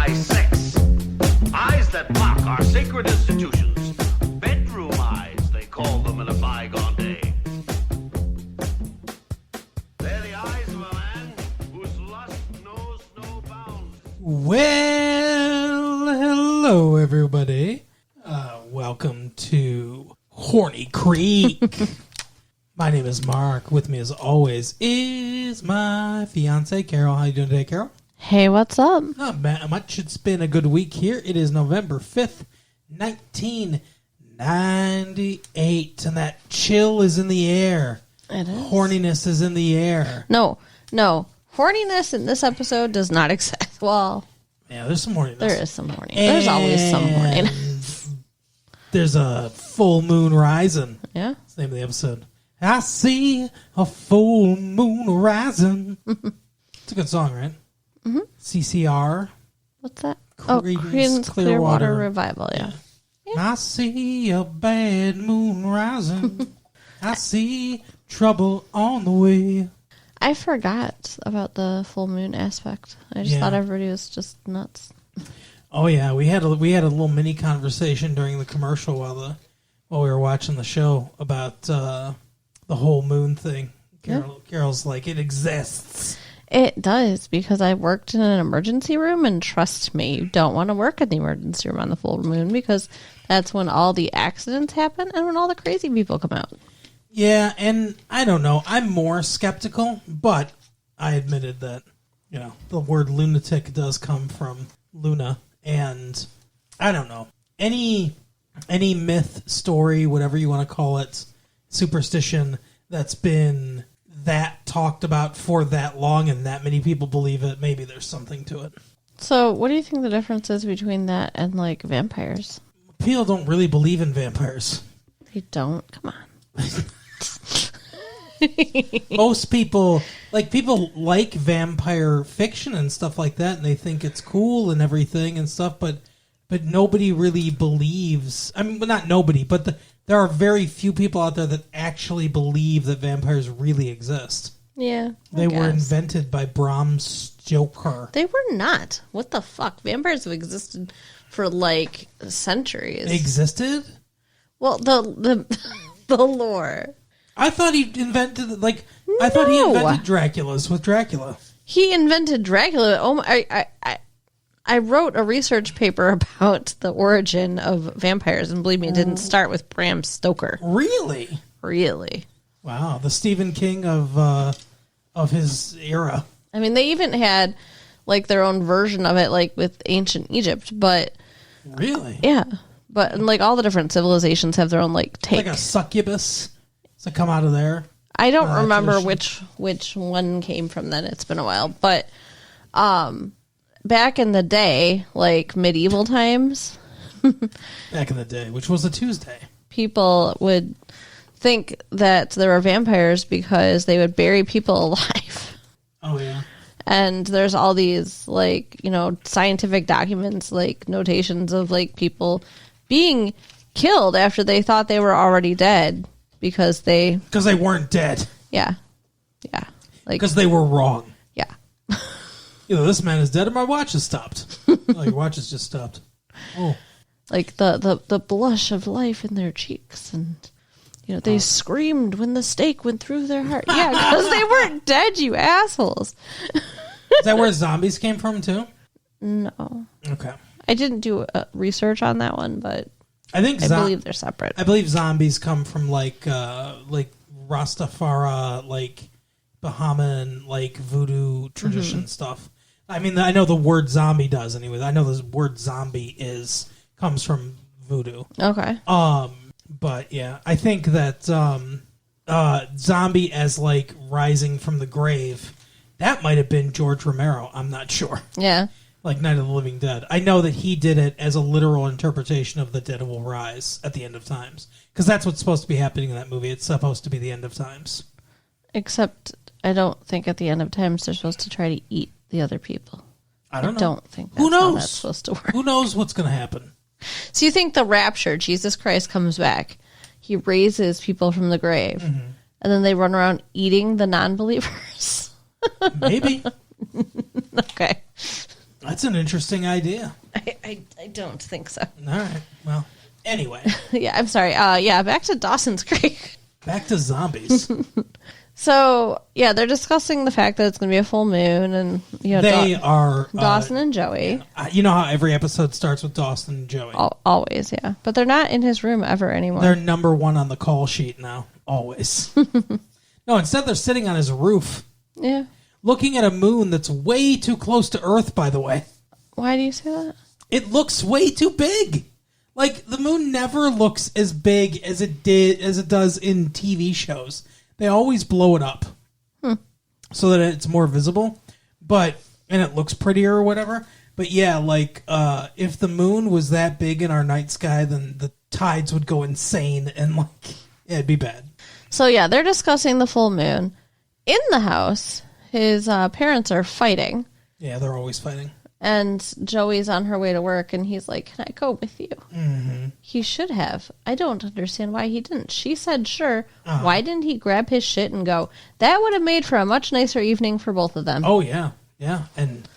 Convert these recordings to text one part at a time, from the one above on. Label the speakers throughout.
Speaker 1: eyes 6. Eyes that mock our sacred institutions. Bedroom eyes, they call them in a bygone day. They're the eyes of a man whose lust knows no bounds.
Speaker 2: Well, hello, everybody. Welcome to Horny Creek. My name is Mark. With me, as always, is my fiance, Carol. How you doing today, Carol?
Speaker 3: Hey, what's up?
Speaker 2: Not bad much. It's been a good week here. It is November 5th, 1998, and that chill is in the air.
Speaker 3: It is.
Speaker 2: Horniness is in the air.
Speaker 3: No. Horniness in this episode does not exist. Well,
Speaker 2: Yeah, there's some horniness.
Speaker 3: there is some horniness. There's always some horniness.
Speaker 2: There's a full moon rising.
Speaker 3: Yeah?
Speaker 2: That's the name of the episode. I see a full moon rising. It's a good song, right? Mm-hmm. CCR.
Speaker 3: What's that?
Speaker 2: Creedence
Speaker 3: Creedence
Speaker 2: Clearwater
Speaker 3: Clearwater Revival, yeah.
Speaker 2: I see a bad moon rising. I see trouble on the way.
Speaker 3: I forgot about the full moon aspect. I just thought everybody was just nuts.
Speaker 2: Oh yeah, we had a little mini conversation during the commercial while we were watching the show about the whole moon thing. Carol's like, it exists.
Speaker 3: It does, because I worked in an emergency room, and trust me, you don't want to work in the emergency room on the full moon, because that's when all the accidents happen and when all the crazy people come out.
Speaker 2: Yeah, and I don't know. I'm more skeptical, but I admitted that, the word lunatic does come from Luna, and I don't know. Any myth, story, whatever you want to call it, superstition that's been that talked about for that long and that many people believe it, maybe there's something to it.
Speaker 3: So what do you think the difference is between that and, like, vampires?
Speaker 2: People don't really believe in vampires.
Speaker 3: They don't? Come on.
Speaker 2: Most people like vampire fiction and stuff like that, and they think it's cool and everything and stuff, but nobody really believes. I mean, not nobody, but there are very few people out there that actually believe that vampires really exist.
Speaker 3: Yeah.
Speaker 2: They were invented by Bram Stoker.
Speaker 3: They were not. What the fuck? Vampires have existed for, like, centuries.
Speaker 2: They existed?
Speaker 3: Well, the lore.
Speaker 2: I thought he invented I thought he invented Dracula's with Dracula.
Speaker 3: He invented Dracula. Oh my! I wrote a research paper about the origin of vampires, and believe me, it didn't start with Bram Stoker.
Speaker 2: Really?
Speaker 3: Really?
Speaker 2: Wow, the Stephen King of his era.
Speaker 3: I mean, they even had like their own version of it, like with ancient Egypt. But
Speaker 2: really,
Speaker 3: yeah. But like all the different civilizations have their own like take.
Speaker 2: Like a succubus to come out of there.
Speaker 3: I don't remember which one came from then. It's been a while, but back in the day, like medieval times.
Speaker 2: Back in the day, which was a Tuesday.
Speaker 3: People would think that there were vampires because they would bury people alive.
Speaker 2: Oh, yeah.
Speaker 3: And there's all these, like, scientific documents, like notations of, like, people being killed after they thought they were already dead because they
Speaker 2: weren't dead.
Speaker 3: Yeah. Yeah. Like,
Speaker 2: because they were wrong.
Speaker 3: Yeah.
Speaker 2: This man is dead and my watch has stopped. Oh, your watch has just stopped. Oh.
Speaker 3: Like the blush of life in their cheeks, and they screamed when the stake went through their heart. Yeah, because they weren't dead, you assholes.
Speaker 2: Is that where zombies came from too?
Speaker 3: No.
Speaker 2: Okay.
Speaker 3: I didn't do research on that one, but I believe they're separate.
Speaker 2: I believe zombies come from like Rastafari, like Bahamian, like voodoo tradition stuff. I mean, I know the word zombie does anyway. I know the word zombie comes from voodoo.
Speaker 3: Okay.
Speaker 2: But yeah, I think that zombie as like rising from the grave, that might have been George Romero. I'm not sure.
Speaker 3: Yeah.
Speaker 2: Like Night of the Living Dead. I know that he did it as a literal interpretation of the dead will rise at the end of times. Because that's what's supposed to be happening in that movie. It's supposed to be the end of times.
Speaker 3: Except I don't think at the end of times they're supposed to try to eat the other people.
Speaker 2: I don't know.
Speaker 3: Don't think that's how that's supposed to work.
Speaker 2: Who knows what's going to happen?
Speaker 3: So you think the rapture, Jesus Christ comes back, he raises people from the grave, and then they run around eating the non-believers?
Speaker 2: Maybe.
Speaker 3: Okay.
Speaker 2: That's an interesting idea.
Speaker 3: I don't think so.
Speaker 2: All right. Well, anyway.
Speaker 3: Yeah, I'm sorry. Back to Dawson's Creek.
Speaker 2: Back to zombies.
Speaker 3: So, yeah, they're discussing the fact that it's going to be a full moon, and
Speaker 2: they are
Speaker 3: Dawson and Joey.
Speaker 2: You know how every episode starts with Dawson and Joey.
Speaker 3: Always, yeah. But they're not in his room ever anymore.
Speaker 2: They're number one on the call sheet now. Always. No, instead they're sitting on his roof.
Speaker 3: Yeah.
Speaker 2: Looking at a moon that's way too close to Earth, by the way.
Speaker 3: Why do you say that?
Speaker 2: It looks way too big. Like, the moon never looks as big as it does in TV shows. They always blow it up so that it's more visible, and it looks prettier or whatever. But yeah, like if the moon was that big in our night sky, then the tides would go insane and it'd be bad.
Speaker 3: So yeah, they're discussing the full moon. In the house, his parents are fighting.
Speaker 2: Yeah, they're always fighting.
Speaker 3: And Joey's on her way to work, and he's like, "Can I go with you?" Mm-hmm. He should have. I don't understand why he didn't. She said, "Sure." Uh-huh. Why didn't he grab his shit and go? That would have made for a much nicer evening for both of them.
Speaker 2: Oh, yeah. Yeah. And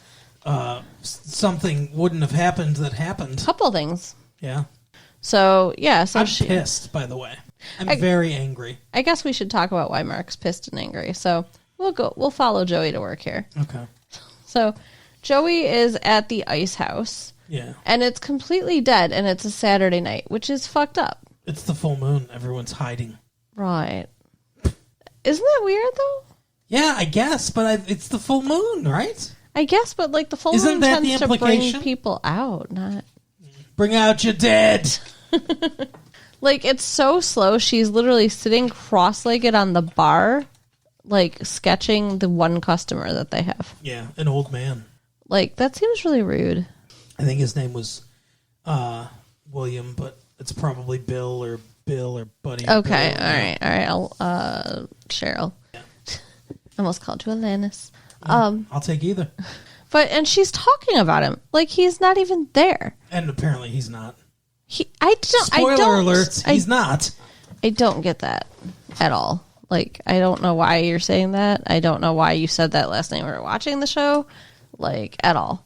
Speaker 2: something wouldn't have happened that happened.
Speaker 3: Couple things.
Speaker 2: Yeah.
Speaker 3: So, yeah.
Speaker 2: I'm pissed, by the way. I'm very angry.
Speaker 3: I guess we should talk about why Mark's pissed and angry. So, we'll follow Joey to work here.
Speaker 2: Okay.
Speaker 3: So, Joey is at the ice house.
Speaker 2: Yeah.
Speaker 3: And it's completely dead, and it's a Saturday night, which is fucked up.
Speaker 2: It's the full moon. Everyone's hiding.
Speaker 3: Right. Isn't that weird, though?
Speaker 2: Yeah, I guess, but it's the full moon, right?
Speaker 3: I guess, but the full moon tends to bring people out, not...
Speaker 2: Bring out your dead!
Speaker 3: It's so slow, she's literally sitting cross-legged on the bar, sketching the one customer that they have.
Speaker 2: Yeah, an old man.
Speaker 3: That seems really rude.
Speaker 2: I think his name was William, but it's probably Bill or Buddy.
Speaker 3: Okay,
Speaker 2: Bill.
Speaker 3: all right. I'll, Cheryl.
Speaker 2: Yeah.
Speaker 3: I almost called you Alanis.
Speaker 2: I'll take either.
Speaker 3: And she's talking about him he's not even there.
Speaker 2: And apparently he's not.
Speaker 3: Spoiler
Speaker 2: alerts, he's not.
Speaker 3: I don't get that at all. I don't know why you're saying that. I don't know why you said that last night we were watching the show. At all.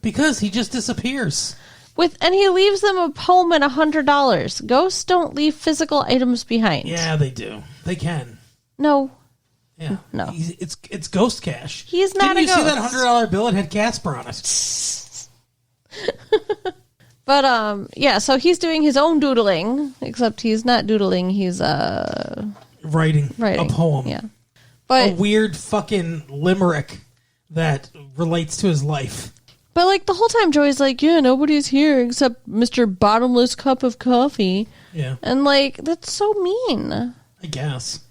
Speaker 2: Because he just disappears.
Speaker 3: And he leaves them a poem and $100. Ghosts don't leave physical items behind.
Speaker 2: Yeah, they do. They can.
Speaker 3: No.
Speaker 2: Yeah.
Speaker 3: No.
Speaker 2: It's ghost cash.
Speaker 3: He's not
Speaker 2: Didn't
Speaker 3: a ghost.
Speaker 2: you see that $100 bill? It had Casper on it.
Speaker 3: But, yeah, so he's doing his own doodling, except he's not doodling, he's,
Speaker 2: writing a poem.
Speaker 3: Yeah. But
Speaker 2: a weird fucking limerick that relates to his life.
Speaker 3: But, the whole time Joey's yeah, nobody's here except Mr. Bottomless Cup of Coffee.
Speaker 2: Yeah.
Speaker 3: And, that's so mean.
Speaker 2: I guess.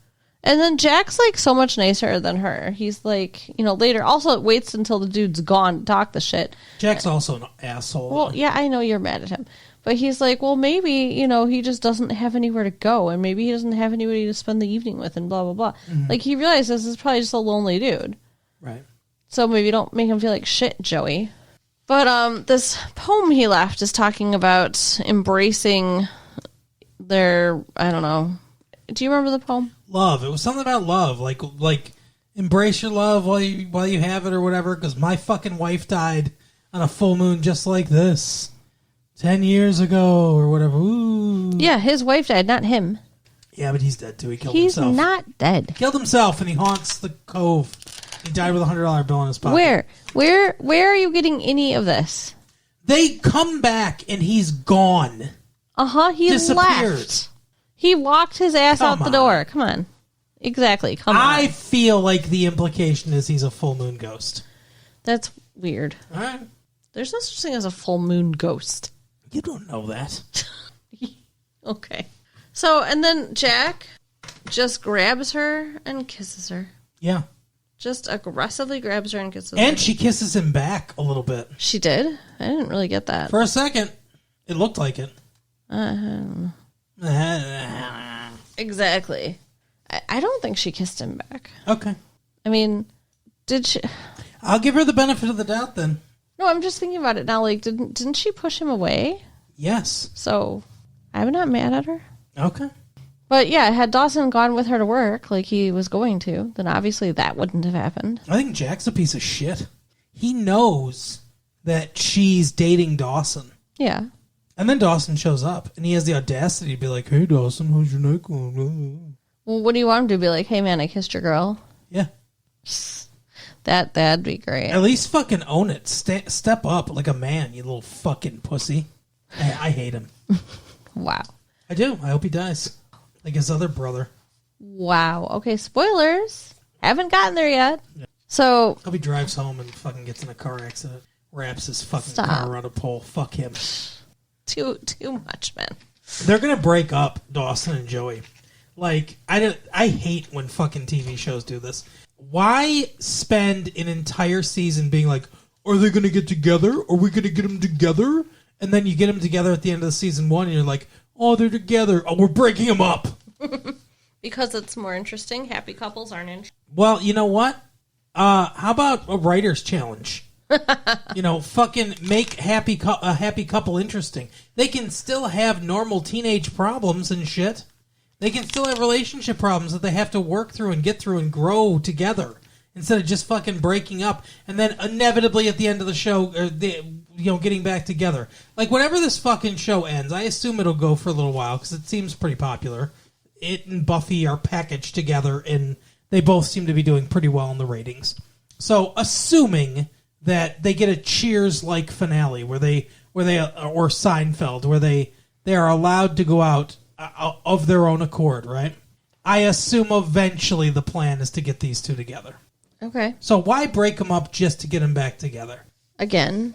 Speaker 3: And then Jack's, so much nicer than her. He's, later. Also, it waits until the dude's gone to talk the shit.
Speaker 2: Jack's also an asshole.
Speaker 3: Well, yeah, I know you're mad at him. But he's well, maybe, he just doesn't have anywhere to go. And maybe he doesn't have anybody to spend the evening with and blah, blah, blah. Mm-hmm. He realizes this is probably just a lonely dude.
Speaker 2: Right. So
Speaker 3: maybe don't make him feel like shit, Joey. But this poem he left is talking about embracing their, I don't know. Do you remember the poem?
Speaker 2: Love. It was something about love. Like embrace your love while you have it or whatever, because my fucking wife died on a full moon just like this 10 years ago or whatever. Ooh.
Speaker 3: Yeah, his wife died, not him.
Speaker 2: Yeah, but he's dead too. He killed himself.
Speaker 3: He's not dead.
Speaker 2: Killed himself, and he haunts the cove. He died with a $100 bill in his pocket.
Speaker 3: Where are you getting any of this?
Speaker 2: They come back, and he's gone.
Speaker 3: He
Speaker 2: disappeared.
Speaker 3: Left. He walked his ass out the door. Come on. Exactly.
Speaker 2: I feel like the implication is he's a full moon ghost.
Speaker 3: That's weird.
Speaker 2: All right.
Speaker 3: There's no such thing as a full moon ghost.
Speaker 2: You don't know that.
Speaker 3: Okay. So, and then Jack just grabs her and kisses her.
Speaker 2: Yeah.
Speaker 3: Just aggressively grabs her and kisses her.
Speaker 2: And she kisses him back a little bit.
Speaker 3: She did? I didn't really get that.
Speaker 2: For a second, it looked like it.
Speaker 3: Exactly. I don't think she kissed him back.
Speaker 2: Okay.
Speaker 3: I mean, did she?
Speaker 2: I'll give her the benefit of the doubt then.
Speaker 3: No, I'm just thinking about it now. Didn't she push him away?
Speaker 2: Yes.
Speaker 3: So, I'm not mad at her.
Speaker 2: Okay.
Speaker 3: But yeah, had Dawson gone with her to work like he was going to, then obviously that wouldn't have happened.
Speaker 2: I think Jack's a piece of shit. He knows that she's dating Dawson.
Speaker 3: Yeah.
Speaker 2: And then Dawson shows up, and he has the audacity to be like, "Hey, Dawson, how's your night going?"
Speaker 3: Well, what do you want him to be like? Hey, man, I kissed your girl.
Speaker 2: Yeah.
Speaker 3: That'd be great.
Speaker 2: At least fucking own it. Step up like a man, you little fucking pussy. I hate him.
Speaker 3: Wow.
Speaker 2: I do. I hope he dies. Like his other brother.
Speaker 3: Wow. Okay, spoilers. Haven't gotten there yet.
Speaker 2: Yeah.
Speaker 3: So.
Speaker 2: Hope he drives home and fucking gets in a car accident. Wraps his fucking
Speaker 3: Stop.
Speaker 2: car around a pole. Fuck him.
Speaker 3: Too much, man.
Speaker 2: They're gonna break up, Dawson and Joey. Like, I hate when fucking TV shows do this. Why spend an entire season being like, are they gonna get together? Are we gonna get them together? And then you get them together at the end of the season 1, and you're like, oh, they're together. Oh, we're breaking them up.
Speaker 3: Because it's more interesting. Happy couples aren't interesting.
Speaker 2: Well, you know what? How about a writer's challenge? Fucking make a happy couple interesting. They can still have normal teenage problems and shit. They can still have relationship problems that they have to work through and get through and grow together instead of just fucking breaking up and then inevitably at the end of the show, getting back together. Like, whenever this fucking show ends, I assume it'll go for a little while because it seems pretty popular. It and Buffy are packaged together, and they both seem to be doing pretty well in the ratings. So, assuming that they get a Cheers-like finale or Seinfeld, where they are allowed to go out of their own accord, right? I assume eventually the plan is to get these two together.
Speaker 3: Okay.
Speaker 2: So why break them up just to get them back together?
Speaker 3: Again,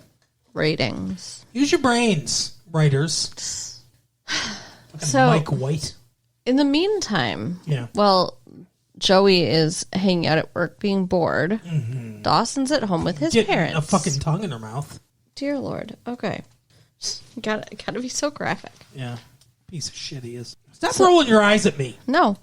Speaker 3: ratings.
Speaker 2: Use your brains, writers.
Speaker 3: So,
Speaker 2: Mike White.
Speaker 3: In the meantime,
Speaker 2: Yeah.
Speaker 3: Well, Joey is hanging out at work being bored. Mm-hmm. Dawson's at home with his
Speaker 2: Getting
Speaker 3: parents.
Speaker 2: a fucking tongue in her mouth.
Speaker 3: Dear Lord. Okay. Gotta be so graphic.
Speaker 2: Yeah. Piece of shit he is. Stop rolling your eyes at me.
Speaker 3: No.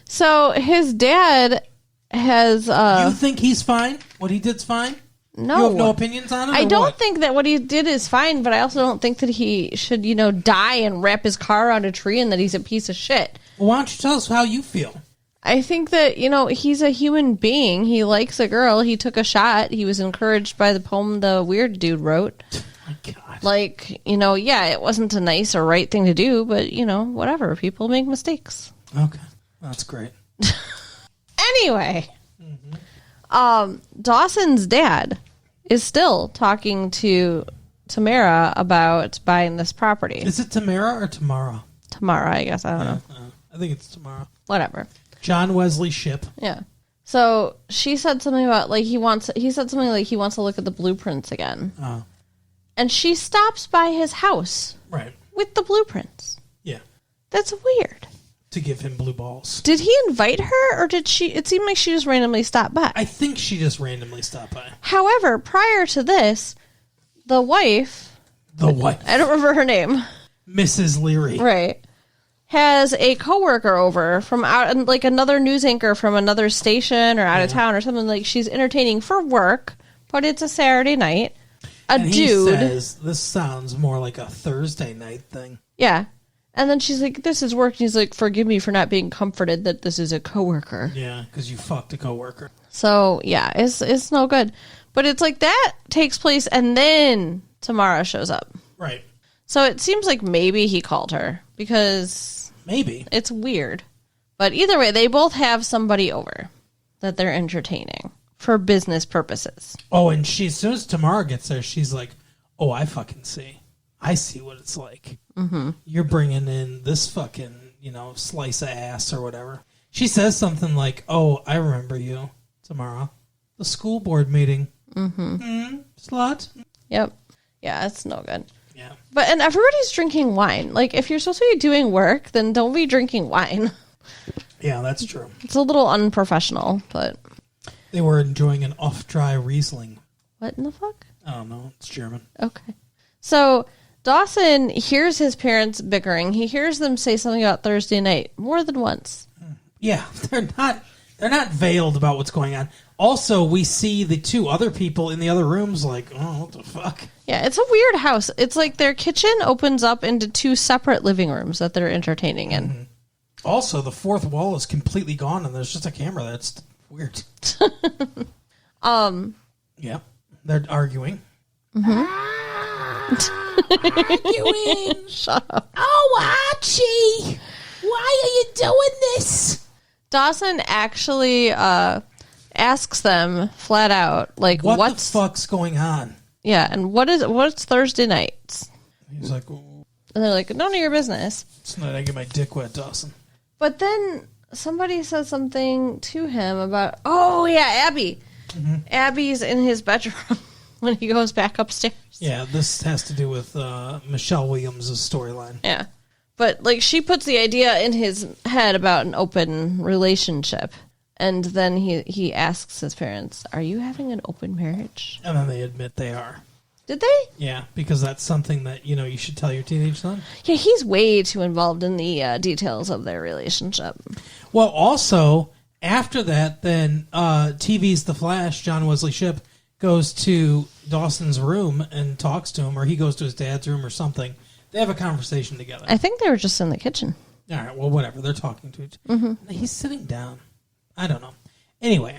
Speaker 3: So his dad has
Speaker 2: You think he's fine? What he did's fine?
Speaker 3: no.
Speaker 2: You have no opinions on him?
Speaker 3: I
Speaker 2: or
Speaker 3: don't
Speaker 2: what?
Speaker 3: think that what he did is fine, but I also don't think that he should, die and wrap his car around a tree and that he's a piece of shit.
Speaker 2: Well, why don't you tell us how you feel?
Speaker 3: I think that, he's a human being. He likes a girl. He took a shot. He was encouraged by the poem the weird dude wrote.
Speaker 2: My God.
Speaker 3: Like, it wasn't a nice or right thing to do, but, whatever. People make mistakes.
Speaker 2: Okay. That's great.
Speaker 3: Anyway, Dawson's dad is still talking to Tamara about buying this property.
Speaker 2: Is it Tamara or Tamara?
Speaker 3: Tamara, I guess. I don't know.
Speaker 2: I think it's Tamara.
Speaker 3: Whatever.
Speaker 2: John Wesley Shipp.
Speaker 3: Yeah. So she said something about, he said something like he wants to look at the blueprints again.
Speaker 2: Oh.
Speaker 3: And she stops by his house
Speaker 2: Right.
Speaker 3: with the blueprints.
Speaker 2: Yeah.
Speaker 3: That's weird.
Speaker 2: To give him blue balls.
Speaker 3: Did he invite her, or did she? It seemed like she just randomly stopped by.
Speaker 2: I think she just randomly stopped by.
Speaker 3: However, prior to this, the wife,
Speaker 2: The wife.
Speaker 3: I don't remember her name,
Speaker 2: Mrs. Leary.
Speaker 3: right, has a coworker over from out, like another news anchor from another station or out of town or something. Like, she's entertaining for work, but it's a Saturday night.
Speaker 2: And he
Speaker 3: Dude.
Speaker 2: says, this sounds more like a Thursday night thing.
Speaker 3: Yeah. And then she's like, this is work. And he's like, forgive me for not being comforted that this is a coworker.
Speaker 2: Yeah, because you fucked a coworker.
Speaker 3: So, yeah, it's no good. But it's like that takes place and then Tamara shows up.
Speaker 2: Right.
Speaker 3: So it seems like maybe he called her because
Speaker 2: Maybe.
Speaker 3: it's weird. But either way, they both have somebody over that they're entertaining for business purposes.
Speaker 2: Oh, and as soon as Tamara gets there, she's like, oh, I fucking see. I see what it's like. Mm-hmm. You're bringing in this fucking, slice of ass or whatever. She says something like, oh, I remember you, Tamara. The school board meeting. Mm-hmm. Slut.
Speaker 3: Yep. Yeah, it's no good.
Speaker 2: Yeah.
Speaker 3: And everybody's drinking wine. Like, if you're supposed to be doing work, then don't be drinking wine.
Speaker 2: Yeah, that's true.
Speaker 3: It's a little unprofessional, but...
Speaker 2: They were enjoying an off-dry Riesling.
Speaker 3: What in the fuck?
Speaker 2: I don't know. It's German.
Speaker 3: Okay. So Dawson hears his parents bickering. He hears them say something about Thursday night more than once.
Speaker 2: Yeah, they're not veiled about what's going on. Also, we see the two other people in the other rooms like, oh, what the fuck?
Speaker 3: Yeah, it's a weird house. It's like their kitchen opens up into two separate living rooms that they're entertaining in.
Speaker 2: Mm-hmm. Also, the fourth wall is completely gone and there's just a camera. That's weird. Yeah, they're arguing. Arguing.
Speaker 3: Shut up.
Speaker 2: Oh, Archie, why are you doing this?
Speaker 3: Dawson actually asks them flat out, like,
Speaker 2: What
Speaker 3: what's
Speaker 2: the fuck's going on?
Speaker 3: Yeah, and what's Thursday nights?
Speaker 2: He's like, oh,
Speaker 3: And they're like, none of your business.
Speaker 2: tonight I get my dick wet, Dawson.
Speaker 3: But then somebody says something to him about, oh, yeah, Abby. Abby's in his bedroom when he goes back upstairs.
Speaker 2: Yeah, this has to do with Michelle Williams' storyline.
Speaker 3: Yeah. But, like, she puts the idea in his head about an open relationship. And then he asks his parents, are you having an open marriage?
Speaker 2: And then they admit they are.
Speaker 3: Did they?
Speaker 2: Yeah, because that's something that, you should tell your teenage son.
Speaker 3: Yeah, he's way too involved in the details of their relationship.
Speaker 2: Well, also, after that, then TV's The Flash, John Wesley Shipp, goes to Dawson's room and talks to him, or he goes to his dad's room or something. They have a conversation together.
Speaker 3: I think they were just in the kitchen.
Speaker 2: All right, well, whatever. They're talking to each other. He's sitting down. I don't know. Anyway.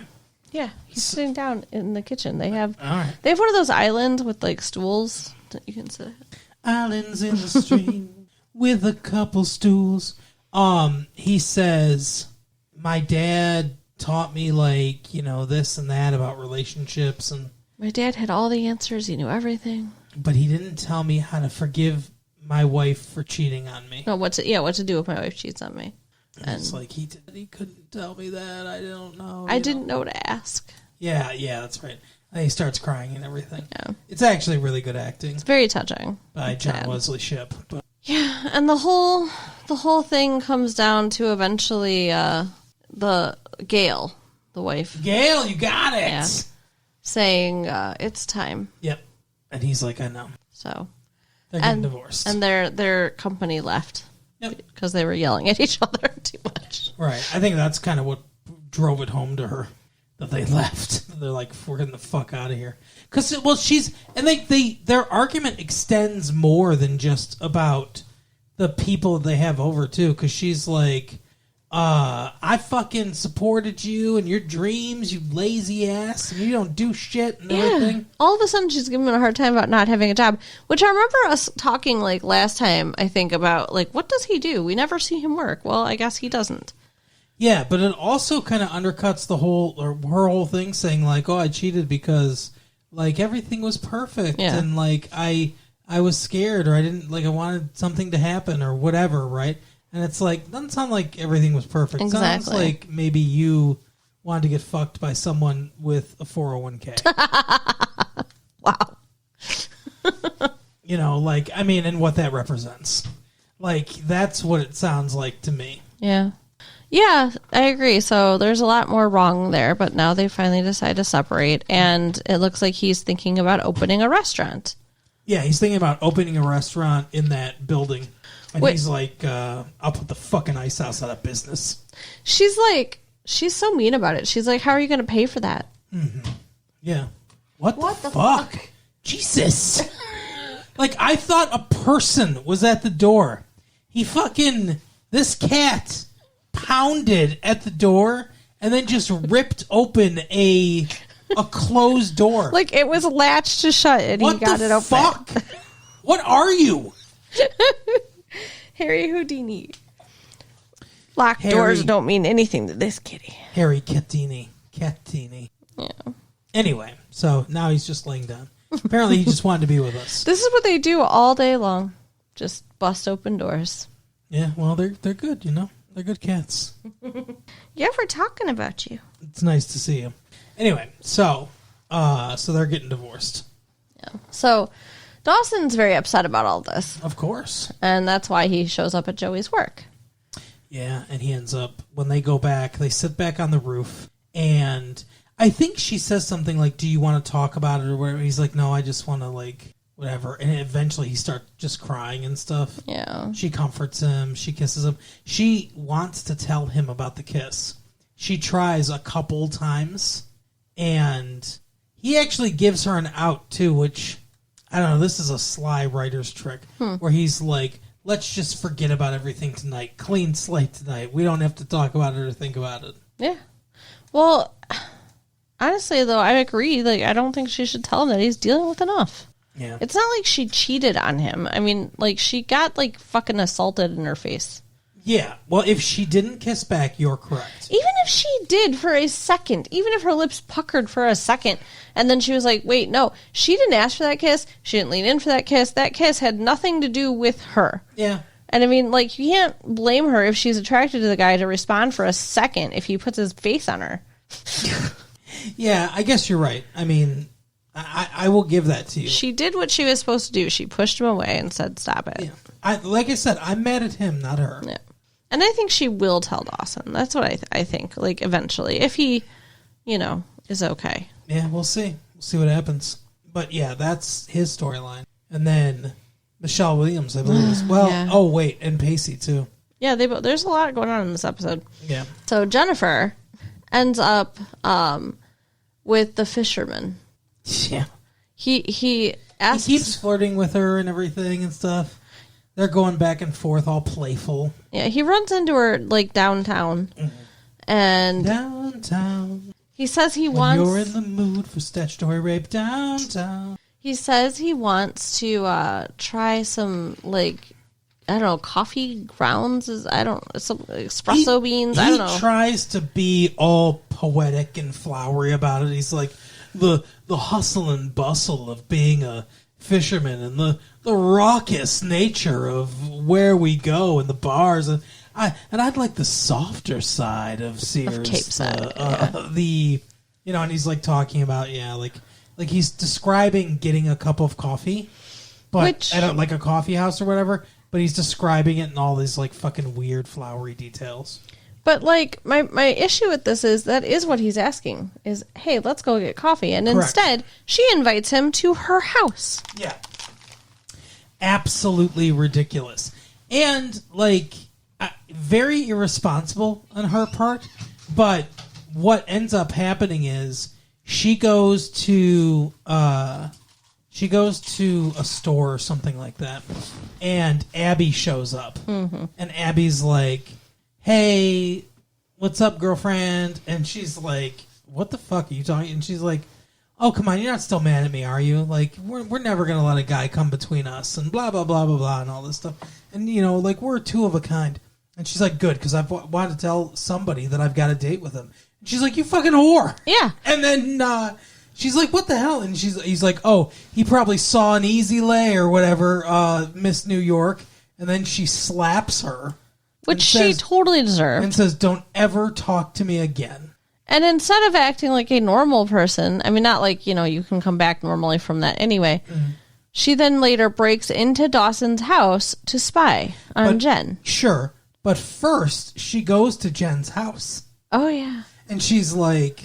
Speaker 3: Yeah, he's sitting down in the kitchen. They have
Speaker 2: All right.
Speaker 3: They have one of those islands with, like, stools that you can sit at.
Speaker 2: Islands in the stream with a couple stools. He says, my dad taught me, like, this and that about relationships, and
Speaker 3: My dad had all the answers. He knew everything.
Speaker 2: but he didn't tell me how to forgive my wife for cheating on me.
Speaker 3: No, what to do if my wife cheats on me.
Speaker 2: And it's like he couldn't tell me that. I don't know.
Speaker 3: I didn't know to ask.
Speaker 2: Yeah, that's right. And he starts crying and everything.
Speaker 3: Yeah.
Speaker 2: It's actually really good acting
Speaker 3: It's very touching.
Speaker 2: by John
Speaker 3: sad.
Speaker 2: Wesley Shipp. But
Speaker 3: Yeah, and the whole thing comes down to eventually the Gail, the wife,
Speaker 2: Gail, you got it.
Speaker 3: Yeah. saying it's time.
Speaker 2: Yep. And he's like, I know.
Speaker 3: So
Speaker 2: They're getting divorced.
Speaker 3: and their company left
Speaker 2: Yep.
Speaker 3: because they were yelling at each other too much.
Speaker 2: Right. I think that's kind of what drove it home to her, that they left. They're like, we're getting the fuck out of here. Because, their argument extends more than just about the people they have over, too. Because she's like, I fucking supported you and your dreams, you lazy ass, and you don't do shit and everything.
Speaker 3: All of a sudden, she's giving him a hard time about not having a job, which I remember us talking, like, last time, I think, about, like, what does he do? We never see him work. Well, I guess he doesn't.
Speaker 2: Yeah, but it also kind of undercuts her whole thing, saying, like, oh, I cheated because, like, everything was perfect.
Speaker 3: Yeah.
Speaker 2: And, like, I was scared, or I didn't, like, I wanted something to happen or whatever, right? And it's like, doesn't sound like everything was perfect.
Speaker 3: Exactly.
Speaker 2: Sounds like maybe you wanted to get fucked by someone with a 401k.
Speaker 3: Wow.
Speaker 2: And what that represents. Like, that's what it sounds like to me.
Speaker 3: Yeah. Yeah, I agree. So there's a lot more wrong there, but now they finally decide to separate, and it looks like he's thinking about opening a restaurant.
Speaker 2: Yeah, he's thinking about opening a restaurant in that building. And he's like, I'll put the fucking ice house out of business.
Speaker 3: She's so mean about it. She's like, how are you going to pay for that?
Speaker 2: Mm-hmm. Yeah. What the fuck? Jesus. Like, I thought a person was at the door. This cat pounded at the door and then just ripped open a closed door.
Speaker 3: Like, it was latched shut, and he got it open.
Speaker 2: What the fuck? What are you?
Speaker 3: Harry Houdini. Locked doors don't mean anything to this kitty.
Speaker 2: Harry Catini.
Speaker 3: Yeah.
Speaker 2: Anyway, so now he's just laying down. Apparently he just wanted to be with us.
Speaker 3: This is what they do all day long. Just bust open doors.
Speaker 2: Yeah, well, they're good, They're good cats.
Speaker 3: Yeah, we're talking about you.
Speaker 2: It's nice to see you. Anyway, so they're getting divorced.
Speaker 3: Yeah. So Dawson's very upset about all this.
Speaker 2: Of course.
Speaker 3: And that's why he shows up at Joey's work.
Speaker 2: Yeah, and he ends up, when they go back, they sit back on the roof, and I think she says something like, do you want to talk about it or whatever? He's like, no, I just want to, like, whatever. And eventually he starts just crying and stuff.
Speaker 3: Yeah.
Speaker 2: She comforts him. She kisses him. She wants to tell him about the kiss. She tries a couple times, and he actually gives her an out, too, which, I don't know, this is a sly writer's trick, where he's like, let's just forget about everything tonight. Clean slate tonight. We don't have to talk about it or think about it.
Speaker 3: Yeah. Well, honestly, though, I agree. Like, I don't think she should tell him that he's dealing with enough.
Speaker 2: Yeah.
Speaker 3: It's not like she cheated on him. I mean, like, she got, like, fucking assaulted in her face.
Speaker 2: Yeah. Well, if she didn't kiss back, you're correct.
Speaker 3: Even if she did for a second, even if her lips puckered for a second, and then she was like, wait, no, she didn't ask for that kiss. She didn't lean in for that kiss. That kiss had nothing to do with her.
Speaker 2: Yeah.
Speaker 3: And I mean, like, you can't blame her if she's attracted to the guy to respond for a second if he puts his face on her.
Speaker 2: Yeah, I guess you're right. I mean, I will give that to you.
Speaker 3: She did what she was supposed to do. She pushed him away and said, stop it.
Speaker 2: Yeah. Like I said, I'm mad at him, not her.
Speaker 3: Yeah. And I think she will tell Dawson. That's what I think, like, eventually. If he, is okay.
Speaker 2: Yeah, we'll see. We'll see what happens. But, yeah, that's his storyline. And then Michelle Williams, I believe, as well.
Speaker 3: Yeah.
Speaker 2: Oh, wait, and Pacey, too.
Speaker 3: Yeah, there's a lot going on in this episode.
Speaker 2: Yeah.
Speaker 3: So Jennifer ends up with the fisherman.
Speaker 2: Yeah.
Speaker 3: He asks...
Speaker 2: He keeps flirting with her and everything and stuff. They're going back and forth, all playful.
Speaker 3: Yeah, he runs into her, like, downtown. Mm-hmm. And...
Speaker 2: Downtown.
Speaker 3: He says he
Speaker 2: when
Speaker 3: wants...
Speaker 2: you're in the mood for statutory rape downtown.
Speaker 3: He says he wants to try some, like, I don't know, coffee grounds? Some espresso beans? I don't know.
Speaker 2: He tries to be all poetic and flowery about it. He's like, the hustle and bustle of being a fisherman and the raucous nature of where we go and the bars and I'd like the softer side of Sears,
Speaker 3: of Cape Side,
Speaker 2: and he's like talking about like he's describing getting a cup of coffee, but I don't like a coffee house or whatever. But he's describing it in all these like fucking weird flowery details.
Speaker 3: But, like, my issue with this is that is what he's asking is, hey, let's go get coffee. And
Speaker 2: Correct.
Speaker 3: Instead, she invites him to her house.
Speaker 2: Yeah. Absolutely ridiculous. And, like, very irresponsible on her part. But what ends up happening is she goes to a store or something like that. And Abby shows up. Mm-hmm. And Abby's like, hey, what's up, girlfriend? And she's like, what the fuck are you talking? And she's like, oh, come on, you're not still mad at me, are you? Like, we're never going to let a guy come between us and blah, blah, blah, blah, blah, and all this stuff. And, like, we're two of a kind. And she's like, good, because I've wanted to tell somebody that I've got a date with him. And she's like, you fucking whore.
Speaker 3: Yeah.
Speaker 2: And then she's like, what the hell? And he's like, oh, he probably saw an easy lay or whatever, Miss New York. And then she slaps her.
Speaker 3: Which she totally deserved.
Speaker 2: And says, don't ever talk to me again.
Speaker 3: And instead of acting like a normal person, I mean, not like, you can come back normally from that anyway, she then later breaks into Dawson's house to spy on Jen.
Speaker 2: Sure. But first, she goes to Jen's house.
Speaker 3: Oh, yeah.
Speaker 2: And she's like,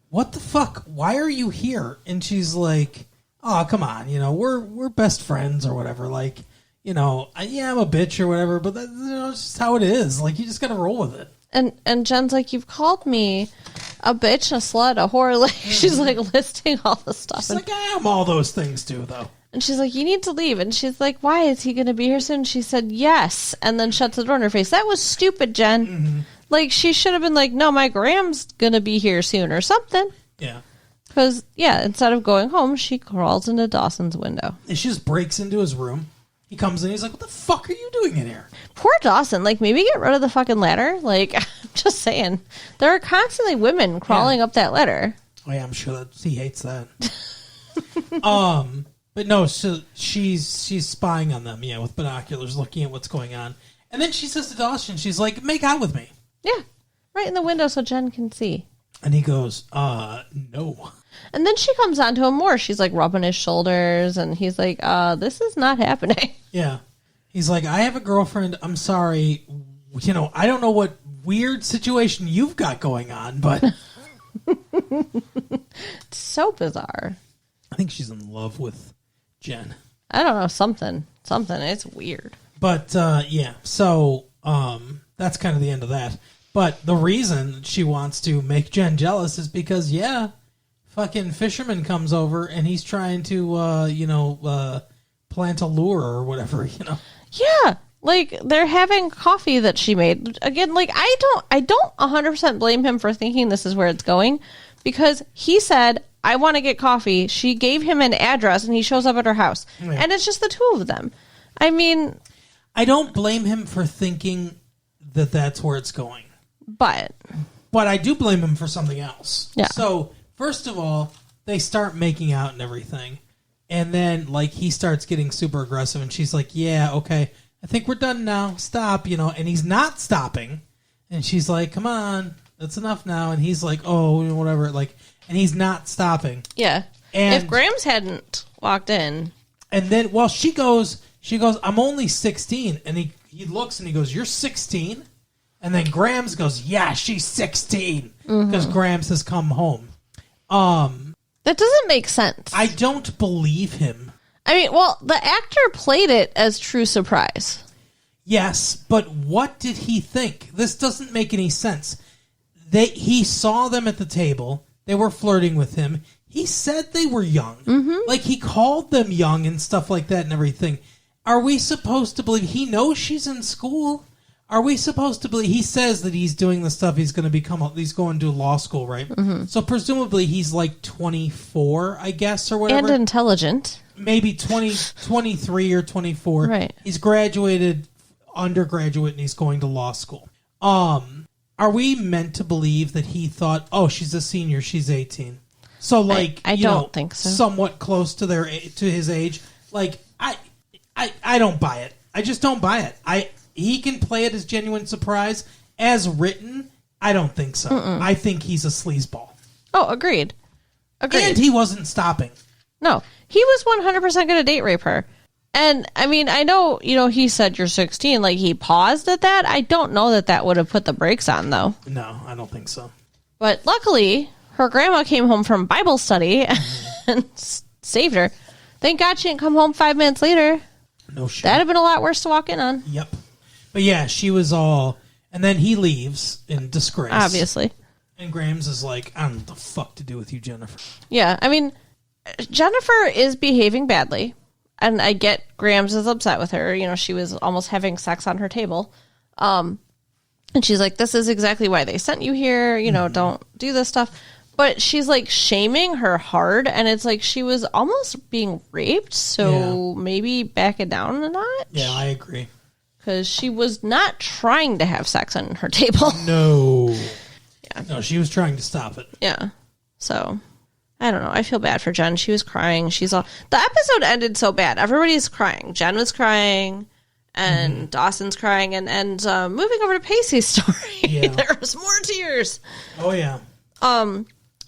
Speaker 2: what the fuck? Why are you here? And she's like, oh, come on. We're best friends or whatever. Like, I'm a bitch or whatever, but that's just how it is. Like, you just got to roll with it.
Speaker 3: And Jen's like, you've called me a bitch, a slut, a whore. Like, she's like listing all the stuff.
Speaker 2: She's like, I am all those things too, though.
Speaker 3: And she's like, you need to leave. And she's like, why? Is he going to be here soon? She said, yes. And then shuts the door in her face. That was stupid, Jen. Mm-hmm. Like, she should have been like, no, my Graham's going to be here soon or something.
Speaker 2: Yeah.
Speaker 3: Because, instead of going home, she crawls into Dawson's window.
Speaker 2: And she just breaks into his room. He comes in, he's like, what the fuck are you doing in here?
Speaker 3: Poor Dawson. Like, maybe get rid of the fucking ladder. Like, I'm just saying. There are constantly women crawling up that ladder.
Speaker 2: Oh, yeah, I'm sure that he hates that. But no, so she's spying on them, with binoculars, looking at what's going on. And then she says to Dawson, she's like, make out with me.
Speaker 3: Yeah, right in the window so Jen can see.
Speaker 2: And he goes, no.
Speaker 3: And then she comes on to him more. She's like rubbing his shoulders, and he's like, this is not happening.
Speaker 2: Yeah. He's like, I have a girlfriend. I'm sorry. I don't know what weird situation you've got going on, but...
Speaker 3: It's so bizarre.
Speaker 2: I think she's in love with Jen.
Speaker 3: I don't know, something. It's weird.
Speaker 2: But, so that's kind of the end of that. But the reason she wants to make Jen jealous is because, fucking fisherman comes over and he's trying to, plant a lure or whatever,
Speaker 3: Yeah, like they're having coffee that she made. Again, like I don't 100% blame him for thinking this is where it's going, because he said, I want to get coffee. She gave him an address, and he shows up at her house. Yeah. And it's just the two of them. I mean...
Speaker 2: I don't blame him for thinking that that's where it's going. But I do blame him for something else.
Speaker 3: Yeah.
Speaker 2: So, first of all, they start making out and everything. And then, like, he starts getting super aggressive, and she's like, yeah, okay, I think we're done now. Stop, And he's not stopping. And she's like, come on, that's enough now. And he's like, oh, whatever. Like, and he's not stopping.
Speaker 3: Yeah.
Speaker 2: And
Speaker 3: if Grams hadn't walked in.
Speaker 2: And then, well, she goes, I'm only 16. And he looks and he goes, you're 16? And then Grams goes, yeah, she's 16. Because Grams has come home.
Speaker 3: That doesn't make sense.
Speaker 2: I don't believe him.
Speaker 3: I mean, well, the actor played it as true surprise.
Speaker 2: Yes, but what did he think? This doesn't make any sense. He saw them at the table. They were flirting with him. He said they were young. Like, he called them young and stuff like that and everything. Are we supposed to believe he knows she's in school? Are we supposed to believe he says that he's doing the stuff he's going to law school, right? So presumably he's like 24, I guess, or whatever.
Speaker 3: And intelligent.
Speaker 2: Maybe 23 or 24.
Speaker 3: Right.
Speaker 2: He's graduated undergraduate and he's going to law school. Are we meant to believe that he thought, oh, she's a senior, she's 18? So, like,
Speaker 3: I don't think so.
Speaker 2: Somewhat close to his age. Like, I don't buy it. I just don't buy it. He can play it as genuine surprise. As written, I don't think so. I think he's a sleazeball.
Speaker 3: Oh, agreed.
Speaker 2: And he wasn't stopping.
Speaker 3: No, he was 100% going to date rape her. And, I mean, I know, he said you're 16. Like, he paused at that. I don't know that would have put the brakes on, though.
Speaker 2: No, I don't think so.
Speaker 3: But luckily, her grandma came home from Bible study and saved her. Thank God she didn't come home 5 minutes later.
Speaker 2: No shit.
Speaker 3: That'd have been a lot worse to walk in on.
Speaker 2: Yep. But yeah, she was all... And then he leaves in disgrace.
Speaker 3: Obviously.
Speaker 2: And Grams is like, I don't know what the fuck to do with you, Jennifer.
Speaker 3: Yeah, I mean, Jennifer is behaving badly. And I get Grams is upset with her. She was almost having sex on her table. And she's like, this is exactly why they sent you here. Don't do this stuff. But she's like shaming her hard. And it's like she was almost being raped. So maybe back it down a notch.
Speaker 2: Yeah, I agree.
Speaker 3: Because she was not trying to have sex on her table.
Speaker 2: No.
Speaker 3: Yeah.
Speaker 2: No, she was trying to stop it.
Speaker 3: Yeah. So, I don't know. I feel bad for Jen. She was crying. The episode ended so bad. Everybody's crying. Jen was crying. And Dawson's crying. And moving over to Pacey's story, there was more tears.
Speaker 2: Oh, yeah.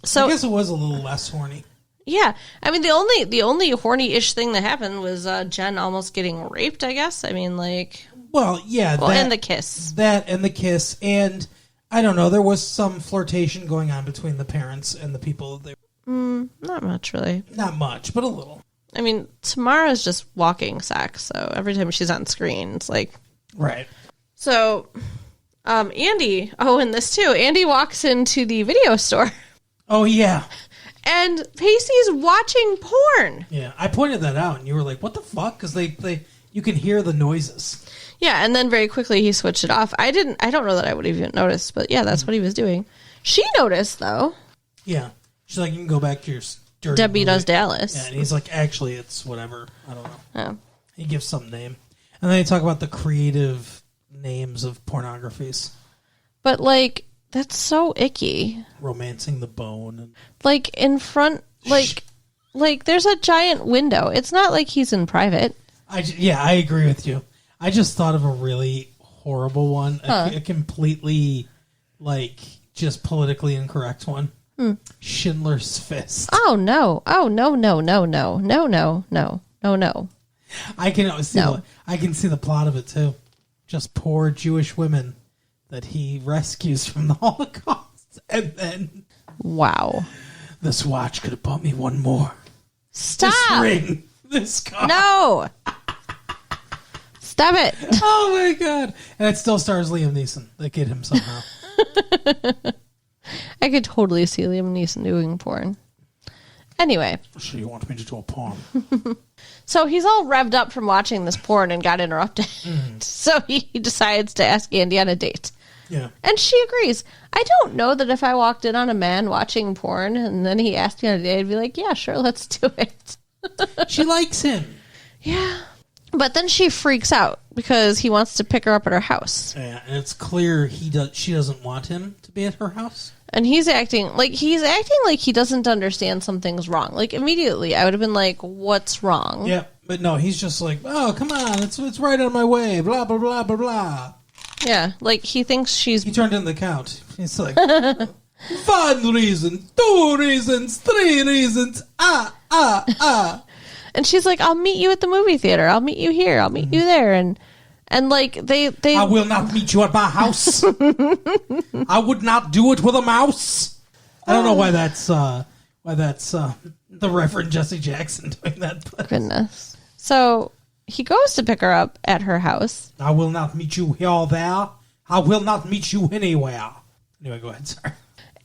Speaker 3: So
Speaker 2: I guess it was a little less horny.
Speaker 3: Yeah. I mean, the only horny-ish thing that happened was Jen almost getting raped, I guess. I mean, like...
Speaker 2: Well, yeah.
Speaker 3: And the kiss.
Speaker 2: That and the kiss. And, I don't know, there was some flirtation going on between the parents and the people that they...
Speaker 3: Not much, really.
Speaker 2: Not much, but a little.
Speaker 3: I mean, Tamara's just walking sex, so every time she's on screen, it's like...
Speaker 2: Right.
Speaker 3: So, Andy... Oh, and this, too. Andy walks into the video store.
Speaker 2: Oh, yeah.
Speaker 3: And Pacey's watching porn.
Speaker 2: Yeah, I pointed that out, and you were like, what the fuck? Because you can hear the noises.
Speaker 3: Yeah, and then very quickly he switched it off. I don't know that I would have even noticed, but yeah, that's what he was doing. She noticed, though.
Speaker 2: Yeah. She's like, you can go back to your dirty
Speaker 3: Debbie
Speaker 2: movie.
Speaker 3: Does Dallas.
Speaker 2: Yeah, and he's like, actually, it's whatever. I don't know.
Speaker 3: Oh.
Speaker 2: He gives some name. And then they talk about the creative names of pornographies.
Speaker 3: But, like, that's so icky.
Speaker 2: Romancing the Bone. And...
Speaker 3: Like, in front, like, there's a giant window. It's not like he's in private.
Speaker 2: I agree with you. I just thought of a really horrible one. A completely, like, just politically incorrect one. Schindler's Fist.
Speaker 3: Oh, no. Oh, no, no, no, no. No, no, no. No, no.
Speaker 2: I can see the plot of it, too. Just poor Jewish women that he rescues from the Holocaust. And then...
Speaker 3: Wow.
Speaker 2: This watch could have bought me one more.
Speaker 3: Stop!
Speaker 2: This ring. This car.
Speaker 3: No! Stop it.
Speaker 2: Oh, my God. And it still stars Liam Neeson. They get him somehow.
Speaker 3: I could totally see Liam Neeson doing porn. Anyway.
Speaker 2: So you want me to do a porn?
Speaker 3: So he's all revved up from watching this porn and got interrupted. So he decides to ask Andy on a date.
Speaker 2: Yeah.
Speaker 3: And she agrees. I don't know that if I walked in on a man watching porn and then he asked me on a date, I'd be like, yeah, sure, let's do it.
Speaker 2: She likes him.
Speaker 3: Yeah. But then she freaks out because he wants to pick her up at her house.
Speaker 2: Yeah, and it's clear she doesn't want him to be at her house.
Speaker 3: And he's acting like he doesn't understand something's wrong. Like, immediately, I would have been like, what's wrong?
Speaker 2: Yeah, but no, he's just like, oh, come on, it's right on my way, blah, blah, blah, blah, blah.
Speaker 3: Yeah, like, he thinks she's...
Speaker 2: He turned in the count. He's like, 1 reason, 2 reasons, 3 reasons,
Speaker 3: And she's like, I'll meet you at the movie theater. I'll meet you here. I'll meet you there. And like, they...
Speaker 2: I will not meet you at my house. I would not do it with a mouse. I don't know why that's the Reverend Jesse Jackson doing that. But.
Speaker 3: Goodness. So he goes to pick her up at her house.
Speaker 2: I will not meet you here or there. I will not meet you anywhere. Anyway, go ahead, sorry.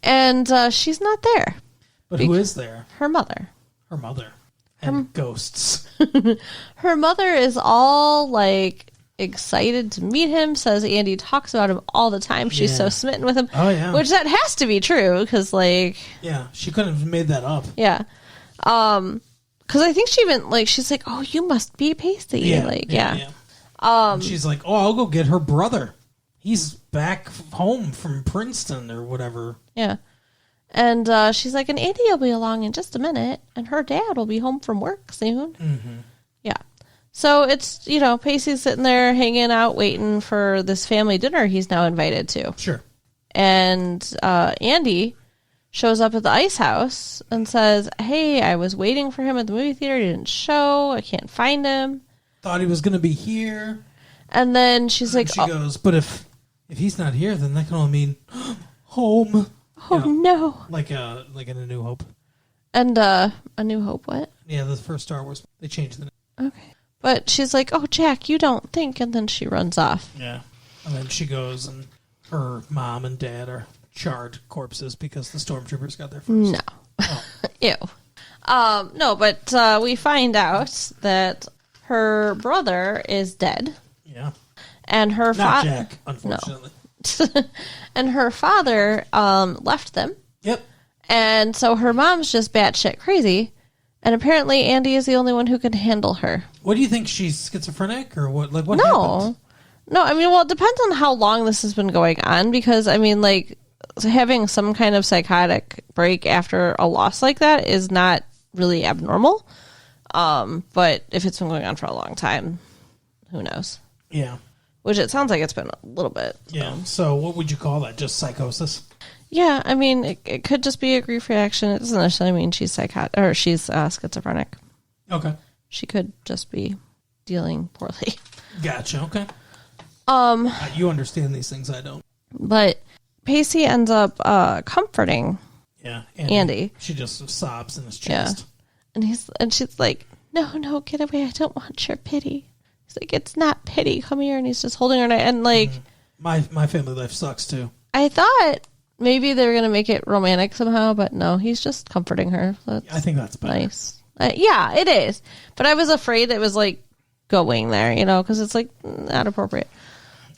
Speaker 3: And she's not there.
Speaker 2: But who is there?
Speaker 3: Her mother.
Speaker 2: Her mother. And ghosts.
Speaker 3: Her mother is all, like, excited to meet him, says Andy talks about him all the time. She's so smitten with him.
Speaker 2: Oh, yeah.
Speaker 3: Which that has to be true, because, like...
Speaker 2: Yeah, she couldn't have made that up.
Speaker 3: Yeah. Because I think she even, like, she's like, oh, you must be Pacey. Yeah.
Speaker 2: And she's like, oh, I'll go get her brother. He's back home from Princeton or whatever.
Speaker 3: Yeah. And she's like, and Andy will be along in just a minute, and her dad will be home from work soon. Mm-hmm. Yeah. So it's, Pacey's sitting there hanging out, waiting for this family dinner he's now invited to.
Speaker 2: Sure.
Speaker 3: And Andy shows up at the ice house and says, hey, I was waiting for him at the movie theater. He didn't show. I can't find him.
Speaker 2: Thought he was going to be here.
Speaker 3: And then she's like...
Speaker 2: She goes, but if he's not here, then that can only mean home.
Speaker 3: Oh, no.
Speaker 2: Like in A New Hope.
Speaker 3: And A New Hope, what?
Speaker 2: Yeah, the first Star Wars. They changed the name.
Speaker 3: Okay. But she's like, oh, Jack, you don't think. And then she runs off.
Speaker 2: Yeah. And then she goes, and her mom and dad are charred corpses because the stormtroopers got there first.
Speaker 3: No.
Speaker 2: Oh.
Speaker 3: Ew. No, but we find out that her brother is dead.
Speaker 2: Yeah.
Speaker 3: And her father...
Speaker 2: Not Jack, unfortunately.
Speaker 3: No. And her father left them.
Speaker 2: Yep.
Speaker 3: And so her mom's just batshit crazy. And apparently Andy is the only one who can handle her.
Speaker 2: What do you think? She's schizophrenic or what? Like what
Speaker 3: No.
Speaker 2: happened?
Speaker 3: No, I mean, well, it depends on how long this has been going on. Because, I mean, like, having some kind of psychotic break after a loss like that is not really abnormal. But if it's been going on for a long time, who knows?
Speaker 2: Yeah.
Speaker 3: Which it sounds like it's been a little bit. So.
Speaker 2: Yeah. So what would you call that? Just psychosis?
Speaker 3: Yeah, I mean, it could just be a grief reaction. It doesn't necessarily mean she's psychotic or she's schizophrenic.
Speaker 2: Okay.
Speaker 3: She could just be dealing poorly.
Speaker 2: Gotcha. Okay. You understand these things, I don't.
Speaker 3: But Pacey ends up comforting.
Speaker 2: Yeah.
Speaker 3: Andy.
Speaker 2: She just sobs in his chest.
Speaker 3: Yeah. And she's like, no, get away. I don't want your pity. He's like, it's not pity. Come here. And he's just holding her. And like,
Speaker 2: my family life sucks too.
Speaker 3: I thought maybe they were going to make it romantic somehow, but no, he's just comforting her.
Speaker 2: I think that's better.
Speaker 3: Nice. Yeah, it is. But I was afraid it was like going there, because it's like not appropriate.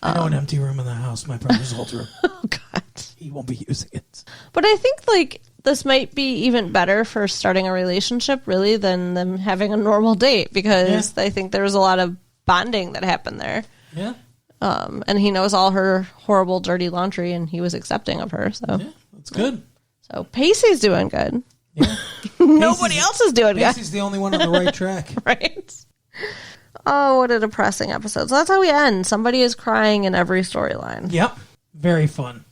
Speaker 2: I know an empty room in the house. My brother's old room.
Speaker 3: Oh, God.
Speaker 2: He won't be using it.
Speaker 3: But I think like this might be even better for starting a relationship really than them having a normal date because I think there was a lot of bonding that happened there.
Speaker 2: Yeah.
Speaker 3: And he knows all her horrible, dirty laundry, and he was accepting of her. So
Speaker 2: yeah, that's good.
Speaker 3: So Pacey's doing good.
Speaker 2: Yeah.
Speaker 3: Nobody else is doing good.
Speaker 2: Pacey's the only one on the right track.
Speaker 3: Right. Oh, what a depressing episode. So that's how we end. Somebody is crying in every storyline.
Speaker 2: Yep. Very fun.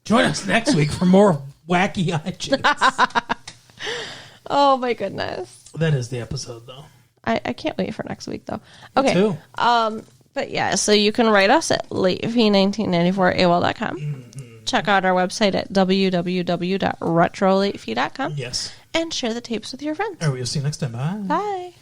Speaker 2: Join us next week for more wacky hijinks.
Speaker 3: Oh, my goodness.
Speaker 2: That is the episode, though.
Speaker 3: I can't wait for next week, though. Okay.
Speaker 2: Me too.
Speaker 3: But yeah, so you can write us at latefee1994@AOL.com. Mm-hmm. Check out our website at www.retrolatefee.com.
Speaker 2: Yes.
Speaker 3: And share the tapes with your friends.
Speaker 2: All right, we'll see you next time. Bye.
Speaker 3: Bye.